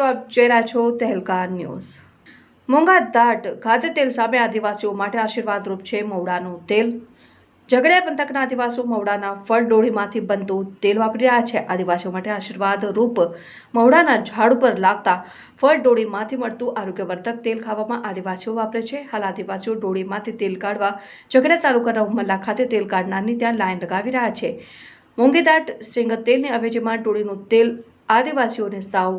મિત્રો, આપ જોઈ રહ્યા છો તહેલકા ન્યૂઝ। મોંઘા દાટ ખાદ્ય તેલ સામે આદિવાસીઓ માટે આશીર્વાદરૂપ છે મવડાનું તેલ। ઝઘડિયા પંથકના આદિવાસીઓ મવડાના ફળડોળીમાંથી બનતું તેલ વાપરી રહ્યા છે। આદિવાસીઓ માટે આશીર્વાદરૂપ મવડાના ઝાડ ઉપર લાગતા ફળડોળીમાંથી મળતું આરોગ્યવર્ધક તેલ ખાવામાં આદિવાસીઓ વાપરે છે। હાલ આદિવાસીઓ ડોળીમાંથી તેલ કાઢવા ઝઘડિયા તાલુકાના ઉમરલા ખાતે તેલ કાઢનારની ત્યાં લાઈન લગાવી રહ્યા છે। મોંઘી દાટ શેંગ તેલની અવેજીમાં ડોળીનું તેલ આદિવાસીઓને સાવ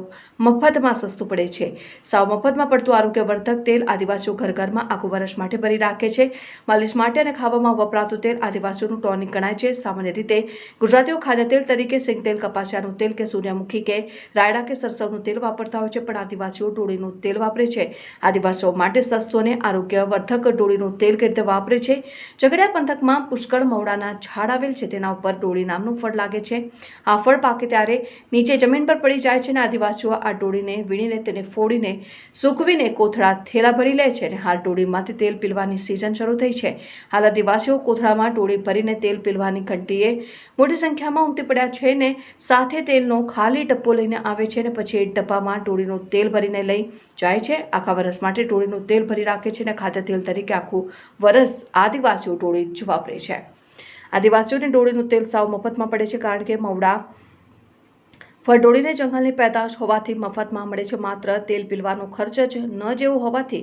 મફતમાં સસ્તું પડે છે। સાવ મફતમાં પડતું આરોગ્યવર્ધક તેલ આદિવાસીઓ ઘર ઘરમાં આખું વર્ષ માટે ભરી રાખે છે। માલિશ માટે અને ખાવામાં વપરાતું તેલ આદિવાસીઓનું ટોનિક ગણાય છે। સામાન્ય રીતે ગુજરાતીઓ ખાદ્ય તેલ તરીકે સિંગ તેલ, કપાસિયાનું તેલ કે સૂર્યમુખી કે રાયડા કે સરસવનું તેલ વાપરતા હોય છે, પણ આદિવાસીઓ ડોળીનું તેલ વાપરે છે। આદિવાસીઓ માટે સસ્તું અને આરોગ્યવર્ધક ડોળીનું તેલ કઈ રીતે વાપરે છે? ઝઘડિયા પંથકમાં પુષ્કળ મવડાના ઝાડ આવેલ છે, તેના ઉપર ડોળી નામનું ફળ લાગે છે। આ ફળ પાકે ત્યારે નીચે જમીન પર પડી જાય છે અને આદિવાસીઓ આ ડોળીને વીણીને તેને ફોડીને સૂકવીને કોથળા થેલા ભરી લે છે અને હાલ ડોળીમાંથી તેલ પીલવાની સિઝન શરૂ થઈ છે। હાલ આદિવાસીઓ કોથળામાં ડોળી ભરીને તેલ પીલવાની ઘંટીએ મોટી સંખ્યામાં ઉમટી પડ્યા છે ને સાથે તેલનો ખાલી ડબ્બો લઈને આવે છે અને પછી એ ડબ્બામાં ડોળીનું તેલ ભરીને લઈ જાય છે। આખા વર્ષ માટે ડોળીનું તેલ ભરી રાખે છે અને ખાદ્ય તેલ તરીકે આખું વર્ષ આદિવાસીઓ ડોળી જ વાપરે છે। આદિવાસીઓને ડોળીનું તેલ સાવ મફતમાં પડે છે, કારણ કે મવડા ફળડોળીને જંગલની પેદાશ હોવાથી મફતમાં મળે છે। માત્ર તેલ પીલવાનો ખર્ચ જ ન જેવું હોવાથી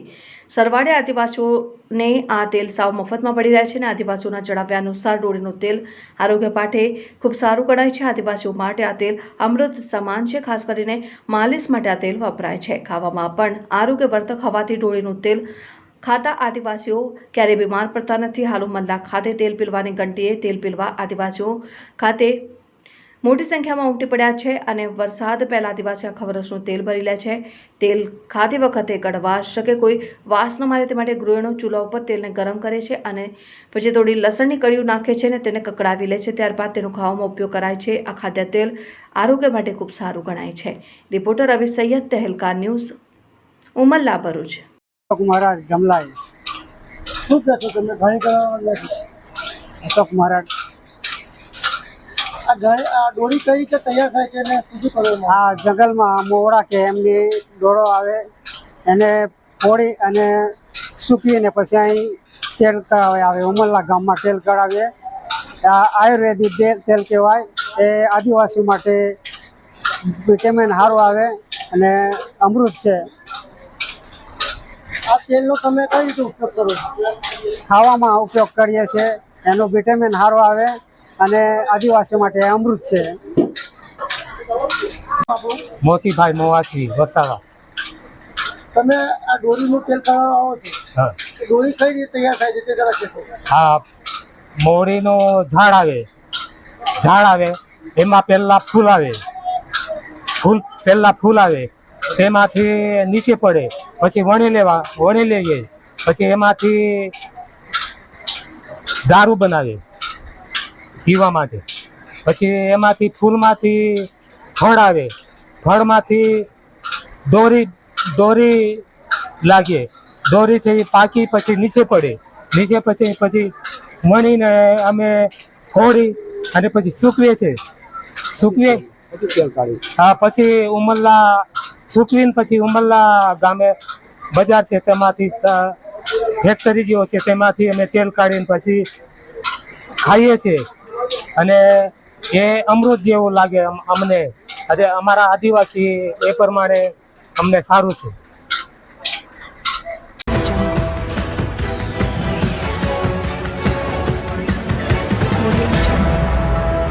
સરવાળે આદિવાસીઓને આ તેલ સાવ મફતમાં મળી રહે છે અને આદિવાસીઓના જણાવ્યા અનુસાર ડોળીનું તેલ આરોગ્ય માટે ખૂબ સારું ગણાય છે। આદિવાસીઓ માટે આ તેલ અમૃત સમાન છે। ખાસ કરીને માલિશ માટે આ તેલ વપરાય છે। ખાવામાં પણ આરોગ્યવર્ધક હોવાથી ડોળીનું તેલ ખાતા આદિવાસીઓ ક્યારેય બીમાર પડતા નથી। હાલ ઉમરલા ખાતે તેલ પીલવાની ઘંટીએ તેલ પીલવા આદિવાસીઓ ખાતે મોટી સંખ્યામાં ઉમટી પડ્યા છે અને વરસાદ પહેલા આદિવાસી આખા વર્ષનું તેલ ભરી લે છે। તેલ ખાતી વખતે કડવાશ કે કોઈ વાસ ન મારે તે માટે ગૃહિણીઓ ચૂલા ઉપર તેલને ગરમ કરે છે અને પછી થોડી લસણની કળીઓ નાખે છે અને તેને કકડાવી લે છે। ત્યારબાદ તેનો ખાવામાં ઉપયોગ કરાય છે। આ ખાદ્ય તેલ આરોગ્ય માટે ખૂબ સારું ગણાય છે। રિપોર્ટર રવિ સૈયદ, તહેલકા ન્યૂઝ, ઉમરલા, ભરૂચ। મહારાજ ગમલાએ શું કહો છો તમે? અશોક મહારાજ આ ડોળી કઈ રીતે તૈયાર થાય છે અને શું કરવામાં? આ જંગલમાં મોવડા કે એમની ડોળો આવે, એને ફોડી અને સૂકવીને પછી અહીં તેલ કઢાવે આવે। ઉમરલા ગામમાં તેલ કઢાવીએ। આ આયુર્વેદિક તેલ કહેવાય। એ આદિવાસી માટે વિટામિન સારું આવે અને અમૃત છે। આ તેલનો તમે કઈ રીતે ઉપયોગ કરો છો? ખાવામાં ઉપયોગ કરીએ છીએ। એનું વિટામિન સારું આવે અને આદિવાસીઓ માટે અમૃત છે। મોતીભાઈ મોવાથી વસાવા। તમે આ ડોરીનું તેલ કઢાવવા આવો છો? હા। ડોરી કઈ રીતે તૈયાર થાય છે તે જરા કહેશો? હા, મોરીનો ઝાડ આવે, એમાં પહેલા ફૂલ આવે, તેમાંથી નીચે પડે, પછી વણી લઈએ, પછી એમાંથી દારૂ બનાવે પીવા માટે। પછી એમાંથી ફૂલમાંથી ફળ આવે, ફળમાંથી દોરી લાગે, દોરીથી પાકી પછી નીચે પડે, પછી વણીને અમે ફોડી અને પછી સૂકવીએ છીએ। હા, પછી સૂકવીને પછી ઉમરલા ગામે બજાર છે, તેમાંથી ફેક્ટરી જેવો છે, તેમાંથી અમે તેલ કાઢીને પછી ખાઈએ છીએ અને એ અમૃત જેવું લાગે અમને। અમારા આદિવાસી એ પ્રમાણે અમને સારું છે।